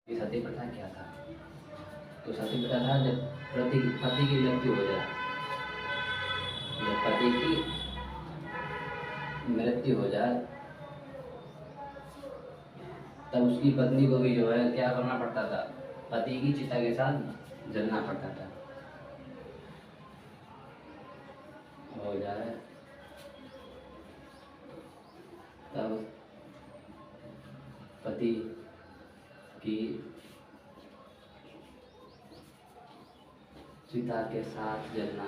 ये सती प्रथा क्या था? तो सती प्रथा था जब पति की मृत्यु हो जाए, जब पति की मृत्यु हो जाए तब उसकी पत्नी को भी जो है क्या करना पड़ता था, पति की चिता के साथ जलना पड़ता था। हो जाए तब पति की चिता के साथ जलना,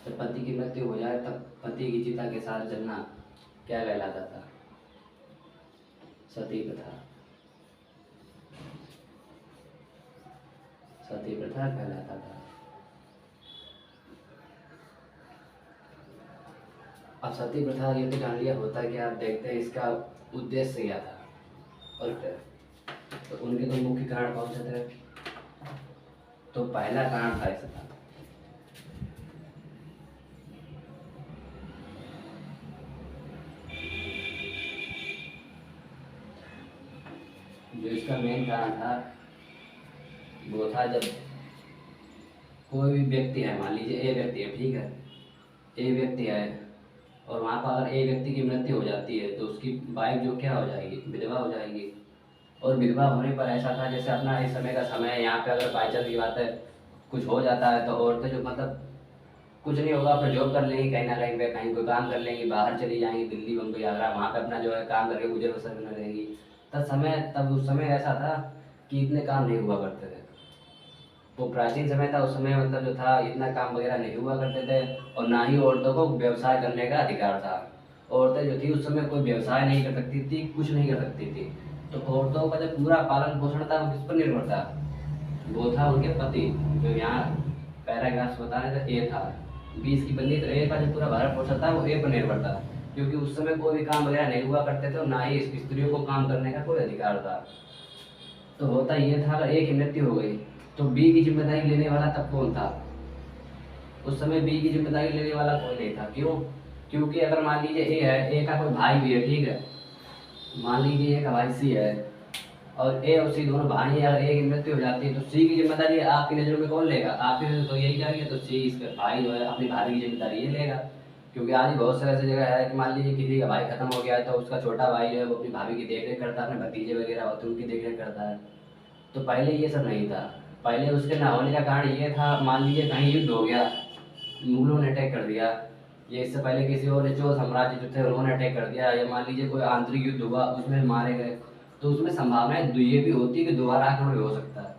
जब पति की मृत्यु हो जाए तब पति की चिता के साथ जलना क्या कहलाता था? सती प्रथा। सती प्रथा कहलाता था। अब सती प्रथा ये तो जान लिया, होता क्या आप देखते हैं इसका उद्देश्य क्या था। और तो उनके तो मुख्य कारण कौन से थे? तो पहला कारण था इसका जो इसका मेन कारण था वो था जब कोई भी व्यक्ति है, मान लीजिए ए व्यक्ति है, ठीक है, ए व्यक्ति है और वहाँ पर अगर ए व्यक्ति की मृत्यु हो जाती है तो उसकी वाइफ जो क्या हो जाएगी, विधवा हो जाएगी। और विधवा होने पर ऐसा था जैसे अपना इस समय का समय है, यहाँ पे अगर बाई चांस की बात है कुछ हो जाता है तो औरतें जो मतलब कुछ नहीं होगा, अपना जॉब कर लेंगी कहीं ना कहीं पे, कहीं कोई काम कर लेंगी, बाहर चली जाएंगी, दिल्ली बम्बई आगरा, वहाँ पे अपना जो है काम करके गुजर बसर करने रहेंगी। तब उस समय ऐसा था कि इतने काम नहीं हुआ करते थे। वो प्राचीन समय था, उस समय मतलब जो था इतना काम वगैरह नहीं हुआ करते थे और ना ही औरतों को व्यवसाय करने का अधिकार था। औरतें जो थी उस समय कोई व्यवसाय नहीं कर सकती थी, कुछ नहीं कर सकती थी। तो औरतों का जो पूरा पालन पोषण था वो किस पर निर्भर था? वो था उनके पति, जो यहाँ पैराग्राफ बताने थे ए था, 20 की बंदी, तो ए का जो पूरा भरण पोषण था वो ए पर निर्भर था, क्योंकि उस समय कोई भी काम वगैरह नहीं हुआ करते थे और ना ही स्त्रियों को काम करने का कोई अधिकार था। तो होता ये था अगर ए की मृत्यु हो गई तो बी की जिम्मेदारी लेने वाला तब कौन था? उस समय बी की जिम्मेदारी लेने वाला कोई नहीं था। क्यों? क्योंकि अगर मान लीजिए ए है, ए का कोई भाई भी है, ठीक है, मान लीजिए ए का भाई सी है और ए और सी दोनों भाई हैं, अगर ए की मृत्यु हो जाती है तो सी की जिम्मेदारी आपकी नज़रों में कौन लेगा? आपकी नज़र तो यही जाएगी, तो सी इसका भाई जो है अपनी भाभी की जिम्मेदारी ये लेगा। क्योंकि आज बहुत सारे ऐसी जगह है कि मान लीजिए किसी का भाई खत्म हो गया है तो उसका छोटा भाई जो है वो अपनी भाभी की देखरेख करता है, अपने भतीजे वगैरह होते हैं उनकी देखरेख करता है। तो पहले ये सब नहीं था। पहले उसके ना होने का कारण ये था, मान लीजिए कहीं युद्ध हो गया, मुगलों ने अटैक कर दिया, या इससे पहले किसी और ने चोल साम्राज्य जो थे उन्होंने अटैक कर दिया, या मान लीजिए कोई आंतरिक युद्ध हुआ उसमें मारे गए, तो उसमें संभावनाएं ये भी होती है कि दोबारा आक्रमण भी हो सकता है।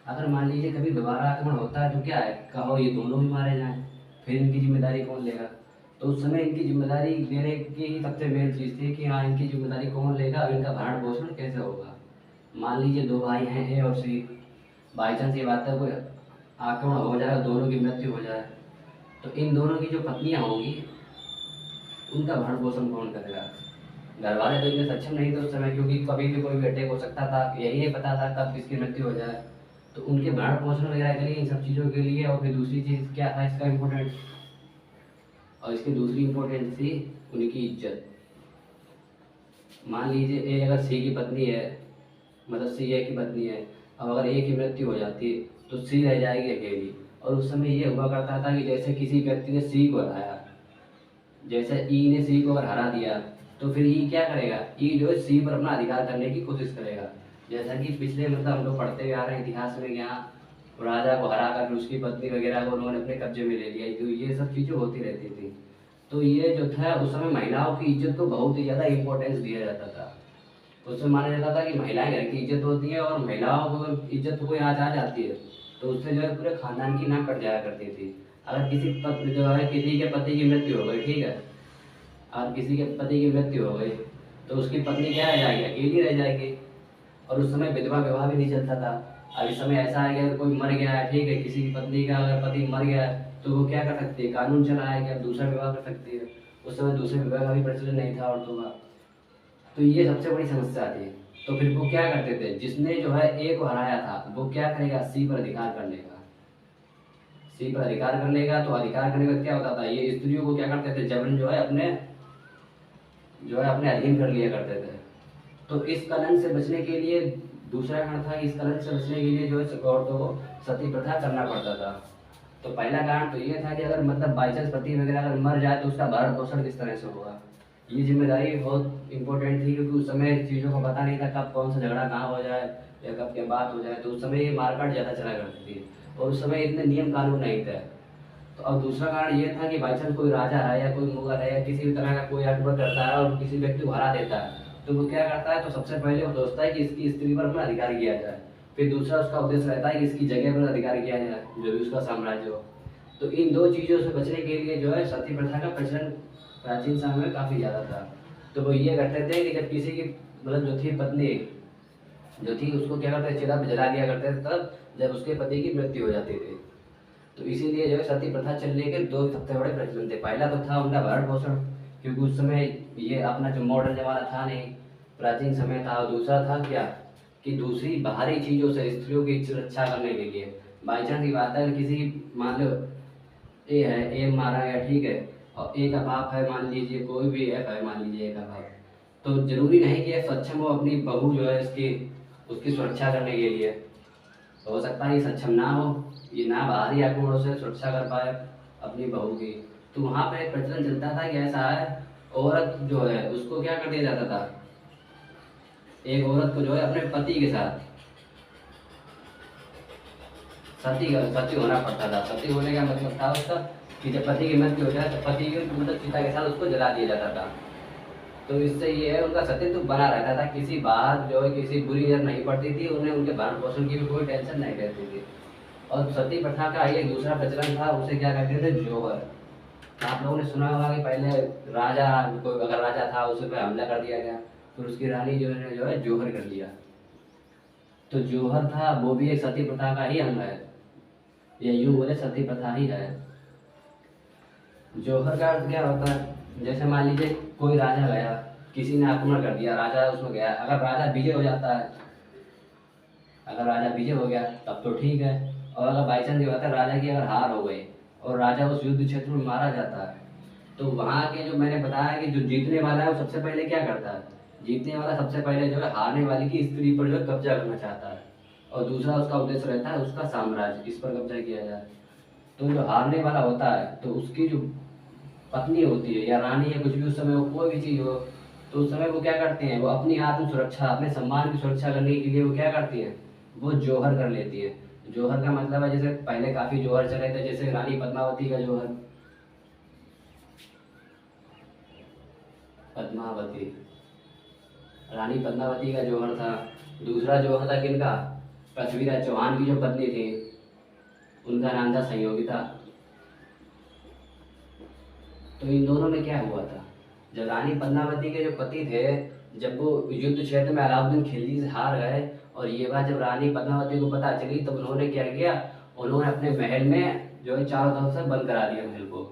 अगर मान लीजिए कभी दोबारा आक्रमण होता है तो क्या है, कहो ये दोनों ही मारे जाएं, फिर इनकी जिम्मेदारी कौन लेगा? तो उस समय इनकी जिम्मेदारी लेने की ही सबसे मेन चीज़ थी कि हाँ इनकी जिम्मेदारी कौन लेगा और इनका भरण पोषण कैसे होगा। मान लीजिए दो भाई हैं ए और सी, बाई चांस ये बात है कोई आक्रमण हो जाए, दोनों की मृत्यु हो जाए, तो इन दोनों की जो पत्नियां होंगी उनका भरण पोषण कौन करेगा? घर वाले तो इतने सक्षम नहीं थे उस समय, क्योंकि कभी भी कोई भी अटैक हो सकता था, यही नहीं पता था कब किसकी मृत्यु हो जाए। तो उनके भरण पोषण वगैरह के लिए, इन सब चीज़ों के लिए, और फिर दूसरी चीज़ क्या था इसका इम्पोर्टेंट, और इसकी दूसरी इम्पोर्टेंट थी उनकी इज्जत। मान लीजिए ए अगर सी की पत्नी है, मतलब सी ए की पत्नी है, अब अगर ए की मृत्यु हो जाती है तो सी रह जाएगी अकेली। और उस समय ये हुआ करता था कि जैसे किसी व्यक्ति ने सी को हराया, जैसे ई ने सी को अगर हरा दिया तो फिर ई क्या करेगा, ई जो है सी पर अपना अधिकार करने की कोशिश करेगा। जैसा कि पिछले मतलब हम लोग पढ़ते हुए आ रहे हैं इतिहास में, यहाँ राजा को हरा कर उसकी पत्नी वगैरह को उन्होंने अपने कब्जे में ले लिया, तो ये सब चीज़ें होती रहती थी। तो ये जो था उस समय महिलाओं की इज्जत को बहुत ही ज़्यादा इम्पोर्टेंस दिया जाता था। उसमें माना जाता था कि महिलाएं घर की इज्जत होती है और महिलाओं को इज्जत कोई आज आ जाती है तो उससे जो है पूरे खानदान की नाक कट जाया करती थी। अगर किसी पत्नी जो है किसी के पति की मृत्यु हो गई, ठीक है, और किसी के पति की मृत्यु हो गई तो उसकी पत्नी क्या रह जाएगी, अकेली रह जाएगी। और उस समय विधवा विवाह भी नहीं चलता था। अब इस समय ऐसा है कि अगर कोई मर गया है, ठीक है, किसी की पत्नी का अगर पति मर गया है तो वो क्या कर सकती है, कानून चला है कि अब दूसरा विवाह कर सकती है। उस समय दूसरे विवाह का भी प्रचलन नहीं था औरतों का। तो ये सबसे बड़ी समस्या थी। तो फिर वो क्या करते थे, जिसने जो है ए को हराया था वो क्या करेगा, सी पर अधिकार कर लेगा। सी पर अधिकार कर लेगा तो अधिकार करने का क्या होता था, ये स्त्रियों को क्या करते थे, जबरन जो है अपने जो है अपने अधीन कर लिया करते थे। तो इस कलंक से बचने के लिए दूसरा कारण था, इस कलंक से बचने के लिए जो है औरतों को सती प्रथा करना पड़ता था। तो पहला कारण तो ये था कि अगर मतलब बाई चांस पति वगैरह अगर मर जाए तो उसका भरण पोषण किस तरह से होगा। ये जिम्मेदारी बहुत इंपॉर्टेंट थी, क्योंकि उस समय चीज़ों का पता नहीं था कब कौन सा झगड़ा कहाँ हो जाए या कब क्या बात हो जाए। तो उस समय ये मारकाट ज़्यादा चला करती थी और उस समय इतने नियम कानून नहीं थे। तो अब दूसरा कारण ये था कि बाई चांस कोई राजा है या कोई मुगल है या किसी भी तरह का कोई अकबर करता है और किसी व्यक्ति को हरा देता है, तो वो क्या करता है, तो सबसे पहले वो सोचता है कि इसकी स्त्री पर अपना अधिकार किया जाए। फिर दूसरा उसका उद्देश्य रहता है कि इसकी जगह पर अधिकार किया जाए, जो भी उसका साम्राज्य हो। तो इन दो चीज़ों से बचने के लिए जो है सती प्रथा का प्रचलन प्राचीन समय में काफ़ी ज़्यादा था। तो वो ये करते थे कि जब किसी की मतलब जो थी पत्नी जो थी उसको क्या करते थे, चिता पे जला दिया करते थे तब जब उसके पति की मृत्यु हो जाती थी। तो इसीलिए जो है सती प्रथा चलने के दो सबसे बड़े प्रचलन थे। पहला तो था उनका भरण पोषण, क्योंकि उस समय ये अपना जो मॉडर्न जमाना था नहीं, प्राचीन समय था। और दूसरा था क्या कि दूसरी बाहरी चीज़ों से स्त्रियों की सुरक्षा करने के लिए। बाई चांस की बात है, किसी मान लो ए है, ए मारा गया, ठीक है, और ए का बाप है, मान लीजिए कोई भी एफ है, मान लीजिए ए का बाप, तो जरूरी नहीं कि एफ सक्षम हो अपनी बहू जो है इसकी उसकी सुरक्षा करने के लिए। हो सकता है ये सक्षम ना हो, ये ना बाहरी आक्रमणों से सुरक्षा कर पाए अपनी बहू की। तो वहाँ पे एक प्रचलन चलता था कि ऐसा है, औरत जो है उसको क्या कर दिया जाता था, एक औरत को जो है अपने पति के साथ सती होना पड़ता था। सती होने का मतलब था उसका कि जब पति की मृत्यु हो जाए तो पति के मतलब चिता के साथ उसको जला दिया जाता था। तो इससे ये है उनका सतीत्व बना रहता था, किसी बाहर जो है किसी बुरी नजर नहीं पड़ती थी, उन्हें उनके भरण पोषण की भी कोई टेंशन नहीं रहती थी। और सती प्रथा का एक दूसरा प्रचलन था, उसे क्या कहते थे, जोहर। आप लोगों ने सुना होगा कि पहले राजा, कोई अगर राजा था उस पर हमला कर दिया गया, फिर उसकी रानी जो है जोहर कर लिया। तो जोहर था वो भी एक सती प्रथा का ही अंग है, या यूं बोले सती प्रथा ही है। जोहर का अर्थ क्या होता है, जैसे मान लीजिए कोई राजा गया, किसी ने आक्रमण कर दिया, राजा उसमें गया, अगर राजा विजय हो जाता है, अगर राजा विजय हो गया तब तो ठीक है। और अगर बाई चांस ये होता है राजा की अगर हार हो गई और राजा उस युद्ध क्षेत्र में मारा जाता है, तो वहाँ के जो मैंने बताया कि जो जीतने वाला है वो सबसे पहले क्या करता है, जीतने वाला सबसे पहले जो है हारने वाली की स्त्री पर जो है कब्जा करना चाहता है, और दूसरा उसका उद्देश्य रहता है उसका साम्राज्य, इस पर कब्जा किया जाए। तो जो हारने वाला होता है तो उसकी जो पत्नी होती है या रानी या कुछ भी उस समय वो कोई भी चीज़ हो, तो उस समय वो क्या करते हैं, वो अपनी आत्म सुरक्षा अपने सम्मान की सुरक्षा करने के लिए वो क्या करती हैं, वो जोहर कर लेती है। जोहर का मतलब है जैसे पहले काफ़ी जोहर चले थे, जैसे रानी पद्मावती का जोहर, पद्मावती, रानी पद्मावती का जोहर था। दूसरा जोहर था किनका, पृथ्वीराज चौहान की जो पत्नी थी उनका नाम था संयोगिता। तो इन दोनों में क्या हुआ था, जब रानी पद्मावती के जो पति थे, जब वो युद्ध क्षेत्र में अलाउद्दीन खिलजी से हार गए और ये बात जब रानी पद्मावती को पता चली, तब उन्होंने क्या किया, उन्होंने अपने महल में जो है चारों तरफ से बंद करा दिया महल को,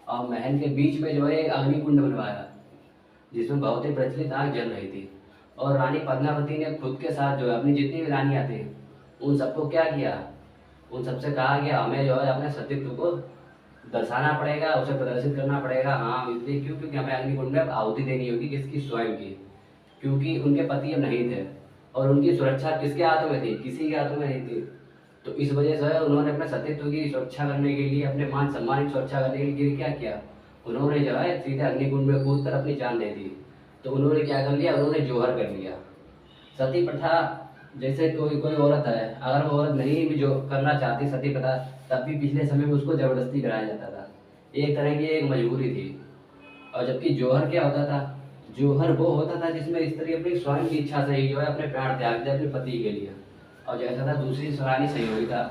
और महल के बीच में जो है एक अग्निकुंड बनवाया जिसमें बहुत ही प्रचलित आग जल रही थी। और रानी पद्मावती ने खुद के साथ जो है अपनी जितनी भी रानियाँ थी उन सबको क्या किया, उन सबसे कहा कि हमें जो है अपने सतीत्व को दर्शाना पड़ेगा, उसे प्रदर्शित करना पड़ेगा। हाँ इसलिए क्यों, क्योंकि हमें अग्निकुंड में आहुति देनी होगी, किसकी, स्वयं की, क्योंकि उनके पति अब नहीं थे और उनकी सुरक्षा किसके हाथों में थी, किसी के हाथों में नहीं थी। तो इस वजह से उन्होंने अपने सतीत्व की सुरक्षा करने के लिए, अपने मान सम्मान की सुरक्षा करने के लिए क्या किया, उन्होंने जो है सीधे अग्निकुंड में कूद कर अपनी जान दे दी। तो उन्होंने क्या कर लिया, उन्होंने जोहर कर लिया। सती प्रथा, जैसे कोई कोई औरत है, अगर वो औरत नहीं भी जो करना चाहती सती प्रथा, तब भी पिछले समय में उसको जबरदस्ती कराया जाता था, एक तरह की एक मजबूरी थी। और जबकि जोहर क्या होता था, जोहर वो होता था जिसमें स्त्री अपनी स्वयं की इच्छा से ही जो है अपने प्राण त्याग दे अपने पति के लिए। और जैसा था दूसरी रानी संयोगिता,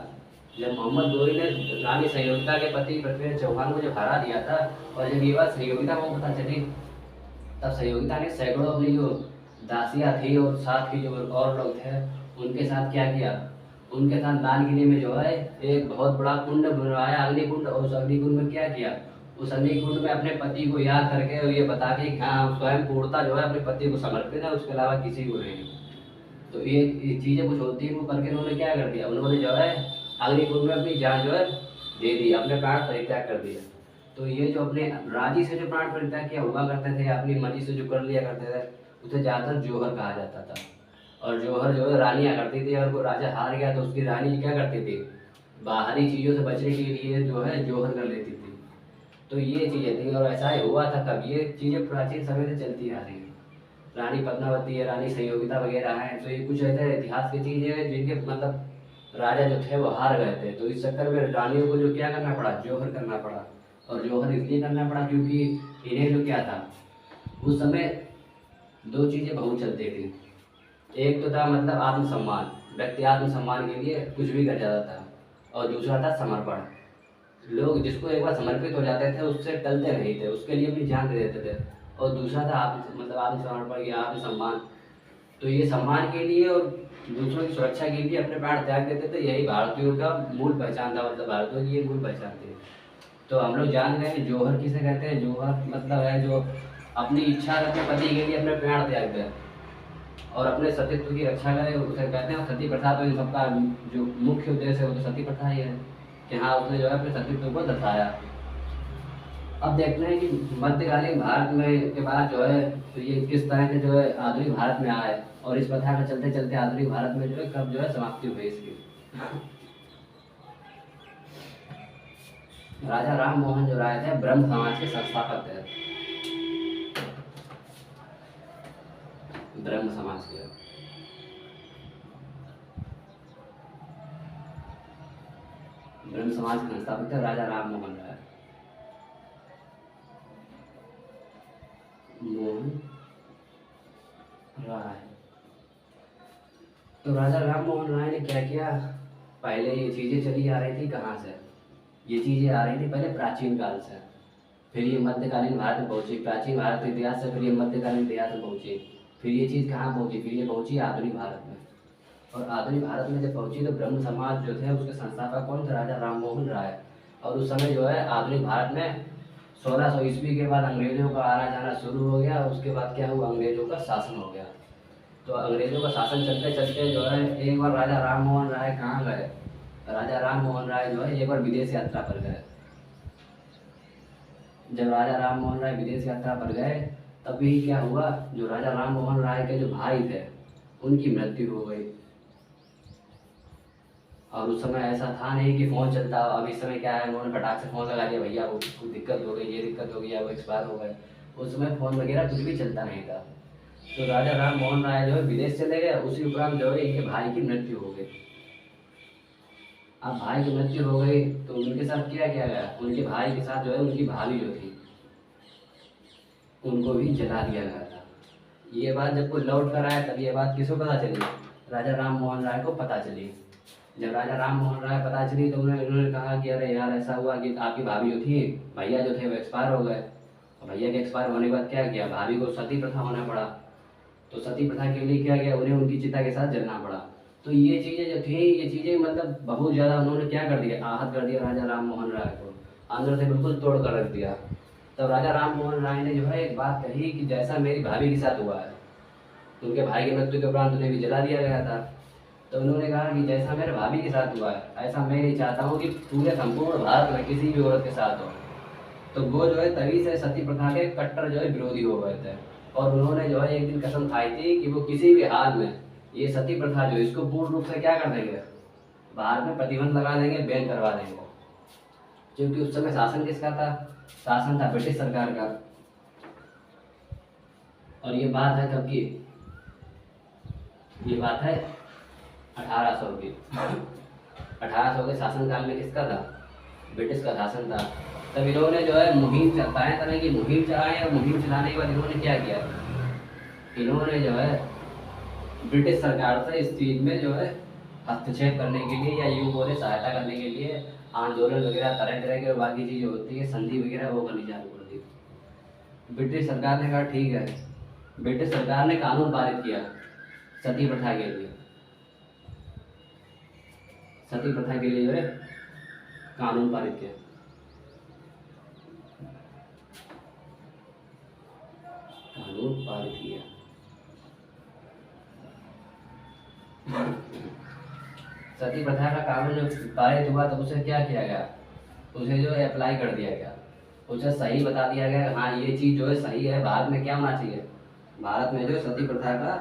जब मोहम्मद गोरी ने रानी संयोगिता के पति पृथ्वीराज चौहान को जब हरा दिया था, और जब ये बात संयोगिता को पता चली, तब संयोगिता ने सैकड़ों अपनी जो दासियाँ थी और साथ की जो और लोग थे उनके साथ क्या किया, उनके साथ लाल किले में जो है एक बहुत बड़ा कुंड बनवाया, अग्निकुंड, और उस अग्निकुंड में क्या किया, उस अग्निकुंड में अपने पति को याद करके और ये बता के हाँ स्वयं पूर्णता जो है अपने पति को समर्पित है, उसके अलावा किसी को नहीं। तो ये चीज़ें कुछ होती है वो करके उन्होंने क्या कर दिया, उन्होंने जो है अग्निकुंड में अपनी जान जो है दे दी, अपने प्राण परित्याग कर दिया। तो ये जो अपने राजी से जो प्राण परित्याग किया हुआ करते थे, अपनी मर्जी से जो कर लिया करते थे, उसे ज़्यादातर जौहर कहा जाता था। और जौहर जो है रानियाँ करती थी, और कोई राजा हार गया तो उसकी रानी क्या करती थी, बाहरी चीज़ों से बचने के लिए जो है जौहर कर लेती थी। तो ये चीज़ें थी, और ऐसा ही हुआ था। कब ये चीज़ें प्राचीन समय से चलती आ रही हैं। रानी पद्मावती है, रानी संयोगिता वगैरह हैं, तो ये कुछ ऐसे इतिहास की चीज़ें हैं जिनके मतलब राजा जो थे वो हार गए थे, तो इस चक्कर में रानियों को जो क्या करना पड़ा, जौहर करना पड़ा। और जौहर इसलिए करना पड़ा क्योंकि इन्हें जो क्या था, उस समय दो चीज़ें बहुत चलती थी। एक तो था मतलब आत्मसम्मान, व्यक्ति आत्मसम्मान के लिए कुछ भी कर जाता था। और दूसरा था समर्पण। लोग जिसको एक बार समर्पित हो जाते थे उससे टलते नहीं थे, उसके लिए अपनी जान दे देते थे। और दूसरा था मतलब आत्मसमर्पण या आत्मसम्मान। तो ये सम्मान के लिए और दूसरों की सुरक्षा के लिए अपने प्राण त्याग देते थे। यही भारतीयों का मूल पहचान था, मतलब भारतीयों की ये मूल पहचान थी। तो हम लोग जान गए कि जौहर किसे कहते हैं। जौहर मतलब है जो अपनी इच्छा अपने पति के लिए अपने प्राण त्याग दे और अपने सतीत्व की रक्षा करे, उसे कहते हैं सती प्रथा। तो इन सबका जो मुख्य उद्देश्य है वो तो सती प्रथा ही है कि हाँ, उसने जो है अपने सतीत्व को दर्शाया। अब देखते हैं कि मध्यकालीन भारत में के बाद जो है तो ये किस तरह से जो है आधुनिक भारत में आए, और इस प्रथा का चलते चलते आधुनिक भारत में जो है कब जो है समाप्ति हुई इसकी। राजा राम मोहन जो राय थे ब्रह्म समाज के संस्थापक थे। ब्रह्म समाज के ब्रह्म समाज के संस्थापक थे राजा राम मोहन राय। मोहन राय। तो राजा राम मोहन राय ने क्या किया, पहले ये चीज़ें चली आ रही थी कहाँ से, ये चीज़ें आ रही थी पहले प्राचीन काल से, फिर ये मध्यकालीन भारत में पहुंची, प्राचीन भारत के इतिहास से फिर ये मध्यकालीन इतिहास में पहुंची, फिर ये चीज़ कहाँ पहुंची, फिर ये पहुंची आधुनिक भारत में। और आधुनिक भारत में जब पहुंची तो ब्रह्म समाज जो थे उसके संस्थापक कौन थे, राजा राम मोहन राय। और उस समय जो है आधुनिक भारत में 1600 ईस्वी के बाद अंग्रेजों का आना जाना शुरू हो गया। उसके बाद क्या हुआ, अंग्रेजों का शासन हो गया। तो अंग्रेजों का शासन चलते चलते जो है एक बार राजा राम मोहन राय कहाँ गए, राजा राम मोहन राय जो है एक बार विदेश यात्रा पर गए। जब राजा राम मोहन राय विदेश यात्रा पर गए तभी क्या हुआ, जो राजा राम मोहन राय के जो भाई थे उनकी मृत्यु हो गई। और उस समय ऐसा था नहीं कि फ़ोन चलता। अब इस समय क्या है, उन्होंने फटाक से फ़ोन लगा दिया, भैया वो कुछ दिक्कत हो गई, ये दिक्कत हो गई, या वो एक्सपायर हो गए। उस समय फ़ोन वगैरह कुछ भी चलता नहीं था। तो राजा राम मोहन राय जो है विदेश चले गए, उसी उपरांत जो है इनके भाई की मृत्यु हो गई। अब भाई की मृत्यु हो गई तो उनके साथ क्या किया गया, उनके भाई के साथ जो है उनकी भाभी जो थी उनको भी जला दिया गया था। ये बात जब कोई लौट कर आया तब ये बात किसको पता चली, राजा राम मोहन राय को पता चली। जब राजा राम मोहन राय पता चली तो उन्होंने कहा कि अरे यार ऐसा हुआ कि आपकी भाभी जो थी, भैया जो थे वो एक्सपायर हो गए। और भैया के एक्सपायर होने के बाद क्या किया, भाभी को सती प्रथा होना पड़ा। तो सती प्रथा के लिए क्या किया, उन्हें उनकी चिता के साथ जलना पड़ा। तो ये चीज़ें जो थी, ये चीज़ें मतलब बहुत ज़्यादा उन्होंने क्या कर दिया, आहत कर दिया राजा राम मोहन राय को, अंदर से बिल्कुल तोड़ कर रख दिया। तब राजा राम मोहन राय ने जो है एक बात कही कि जैसा मेरी भाभी के साथ हुआ है, उनके भाई की मृत्यु के उपरांत उन्हें भी जला दिया गया था। तो उन्होंने कहा कि जैसा मेरे भाभी के साथ हुआ है ऐसा मैं नहीं चाहता हूँ कि पूरे संपूर्ण भारत में किसी भी औरत के साथ हो। तो वो जो है तभी से सती प्रथा के कट्टर जो है विरोधी हो गए थे। और उन्होंने जो है एक दिन कसम खाई थी कि वो किसी भी हाल में ये सती प्रथा जो इसको पूर्ण रूप से क्या कर देंगे, भारत में प्रतिबंध लगा देंगे, बैन करवा देंगे। क्योंकि उस समय शासन किसका था, शासन था ब्रिटिश सरकार का। और ये बात है कब की, ये बात है 1800 की। 1800 के शासनकाल में किसका था, ब्रिटिश का शासन था। तब इन्होंने जो है मुहिम तरह तरह की मुहिम चलाई, और मुहिम चलाने के बाद इन्होंने क्या किया, इन्होंने जो है ब्रिटिश सरकार से इस चीज़ में जो है हस्तक्षेप करने के लिए या यूँ बोले सहायता करने के लिए आंदोलन वगैरह तरह तरह के बाकी चीज़ें होती है, संधि वगैरह वो करनी चालू कर दी। ब्रिटिश सरकार ने कहा ठीक है, ब्रिटिश सरकार ने कानून पारित किया सती प्रथा के लिए। सती प्रथा के लिए जो है कानून पारित किया। कानून पारित किया। सती प्रथा का कानून जब पारित हुआ तो उसे क्या किया गया, उसे जो है अप्लाई कर दिया गया। उसे सही बता दिया गया हाँ ये चीज़ जो है सही है। भारत में क्या होना चाहिए, भारत में जो सती प्रथा का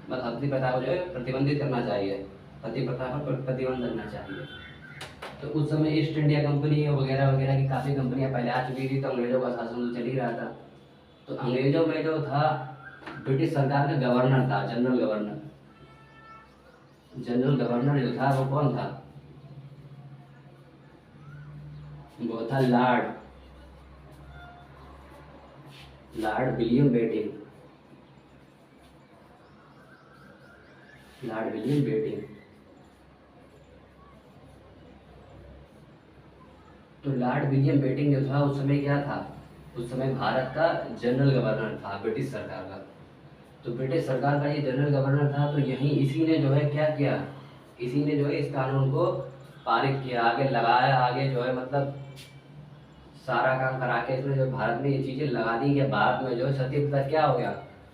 मतलब सती प्रथा को जो है प्रतिबंधित करना चाहिए, सती प्रथा पर प्रतिबंध करना चाहिए। तो उस समय ईस्ट इंडिया कंपनी वगैरह वगैरह की काफ़ी कंपनियां पहले आ चुकी थी, तो अंग्रेजों का शासन तो चल ही रहा था। तो अंग्रेजों में जो था ब्रिटिश सरकार का गवर्नर था, जनरल गवर्नर। जनरल गवर्नर जो था वो कौन था, वो था lord lord William Bentinck. Lord William Bentinck. तो लॉर्ड विलियम बेटिंग जो था उस समय क्या था, उस समय भारत का जनरल गवर्नर था ब्रिटिश सरकार का। तो ब्रिटिश सरकार का ये जनरल गवर्नर था, तो यहीं इसी ने जो है क्या किया, इसी ने जो है इस कानून को पारित किया, आगे लगाया, आगे जो है मतलब सारा काम करा के इसने जो भारत में ये चीज़ें लगा दी कि भारत में जो है सती प्रथा क्या हो गया,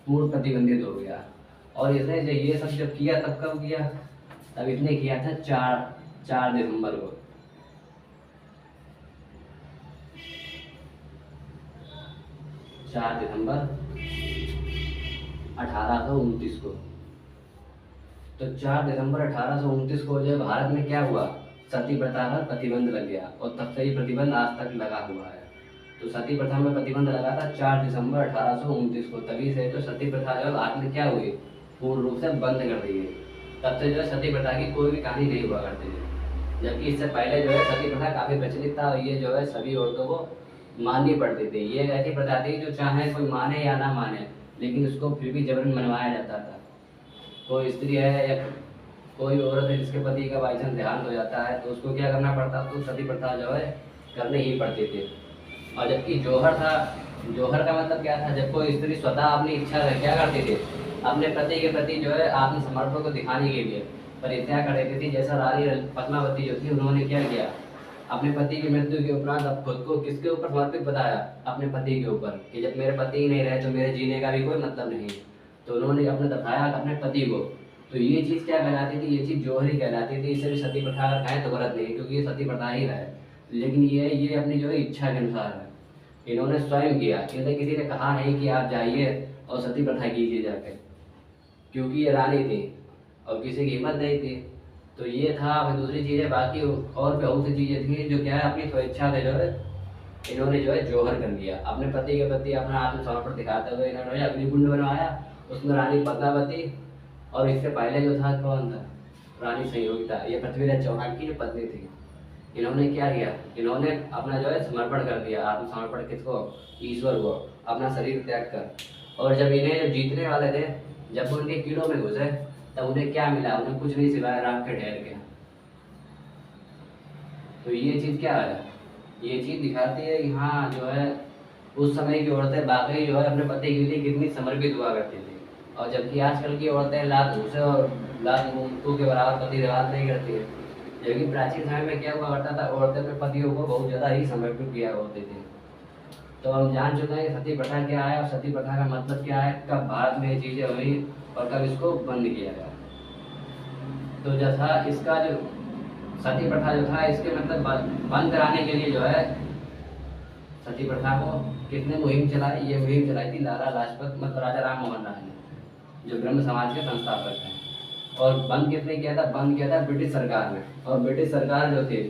पूर्ण प्रतिबंधित हो गया। और इसने जो ये सब जब किया तब कब किया, तब इसने किया था 4 दिसंबर को। 4 दिसंबर 1829 को। तो 4 दिसंबर 1829 को जो है भारत में क्या हुआ, सती प्रथा पर प्रतिबंध लग गया, और तब से ही प्रतिबंध आज तक लगा हुआ है। तो सती प्रथा में प्रतिबंध लगा था 4 दिसंबर 1829 को, तभी से तो सती प्रथा जो है भारत में क्या हुई, पूर्ण रूप से बंद कर दी गई। तब से जो है सती प्रथा की कोई भी कहानी नहीं हुआ करती थी, जबकि इससे पहले जो है सती प्रथा काफ़ी प्रचलित था, और ये जो है सभी औरतों को माननी पड़ती थी। ये एक ऐसी प्रथा थी जो चाहे कोई माने या ना माने, लेकिन उसको फिर भी जबरन मनवाया जाता था। कोई स्त्री है या कोई औरत है जिसके पति का बाई चांस देहांत हो जाता है, तो उसको क्या करना पड़ता, तो सती प्रथा जो है करनी ही पड़ती थी। और जबकि जौहर था, जौहर का मतलब क्या था, जब कोई स्त्री स्वतः अपनी इच्छा से क्या करती थी, अपने पति के प्रति जो है आत्मसमर्पण को दिखाने के लिए परित्याग कर देती थी। जैसा रानी पद्मावती जो थी, उन्होंने क्या किया, अपने पति की मृत्यु के उपरांत अब खुद को किसके ऊपर समर्पित बताया, अपने पति के ऊपर, कि जब मेरे पति ही नहीं रहे तो मेरे जीने का भी कोई मतलब नहीं। तो उन्होंने अपने बताया अपने पति को। तो ये चीज़ क्या कहलाती थी, ये चीज़ जौहरी कहलाती थी। इसे भी सती प्रथा अगर कहें तो गलत नहीं, क्योंकि ये सती प्रथा ही है, लेकिन ये अपनी जो है इच्छा के अनुसार है, इन्होंने स्वयं किया। इन्हें किसी ने कहा नहीं कि आप जाइए और सती प्रथा कीजिए जाकर, क्योंकि ये रानी थी और किसी की हिम्मत नहीं थी। तो ये था। फिर दूसरी चीज़ें बाकी और भी बहुत सी चीज़ें थी जो क्या है अपनी स्वेच्छा से जो है इन्होंने जो है जौहर कर लिया। अपने पति के प्रति अपना आत्मसमर्पण दिखाते हुए इन्होंने अग्निकुंड बनवाया, उसमें रानी पद्मावती, और इससे पहले जो था कौन था, रानी संयोगिता, ये पृथ्वीराज चौहान की जो पत्नी थी। इन्होंने क्या किया, इन्होंने अपना जो है समर्पण कर दिया, आत्मसमर्पण किसको, ईश्वर को, अपना शरीर त्याग कर। और जब इन्हें जो जीतने वाले थे, जब उनके कीड़ों में घुसे, तब उन्हें क्या मिला, उन्हें कुछ नहीं सिवाय राख के ढेर के। तो ये चीज़ क्या है, ये चीज़ दिखाती है कि हाँ जो है उस समय की औरतें वाकई जो है अपने पति के लिए कितनी समर्पित हुआ करती थी। और जबकि आजकल की औरतें लात घूसे और लात मुंह के बराबर पति रिवाज नहीं करती है। जबकि प्राचीन समय में क्या हुआ करता था, औरतें अपने पतियों को बहुत ज़्यादा ही समर्पित किया होती थी। तो हम जान चुके हैं कि सती प्रथा क्या है और सती प्रथा का मतलब क्या है, कब भारत में ये चीज़ें हुई और कब इसको बंद किया गया। तो जैसा इसका जो सती प्रथा जो था, इसके मतलब बंद कराने के लिए जो है सती प्रथा को किसने मुहिम चलाई, ये मुहिम चलाई थी लाला लाजपत मतलब राजा राम मोहन राय ने, जो ब्रह्म समाज के संस्थापक हैं। और बंद किसने किया था, बंद किया था ब्रिटिश सरकार ने। और ब्रिटिश सरकार जो थी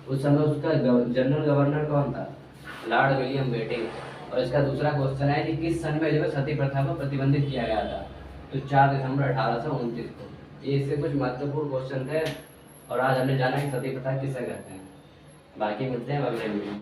उस समय उसका जनरल गवर्नर कौन था, लॉर्ड विलियम बेटिंग। और इसका दूसरा क्वेश्चन है कि किस सन में जो है सती प्रथा को प्रतिबंधित किया गया था, तो 4 दिसंबर 1829 को। ये इससे कुछ महत्वपूर्ण क्वेश्चन थे, और आज हमने जाना कि सती प्रथा किसे कहते हैं। बाकी मिलते हैं अगले वीडियो में।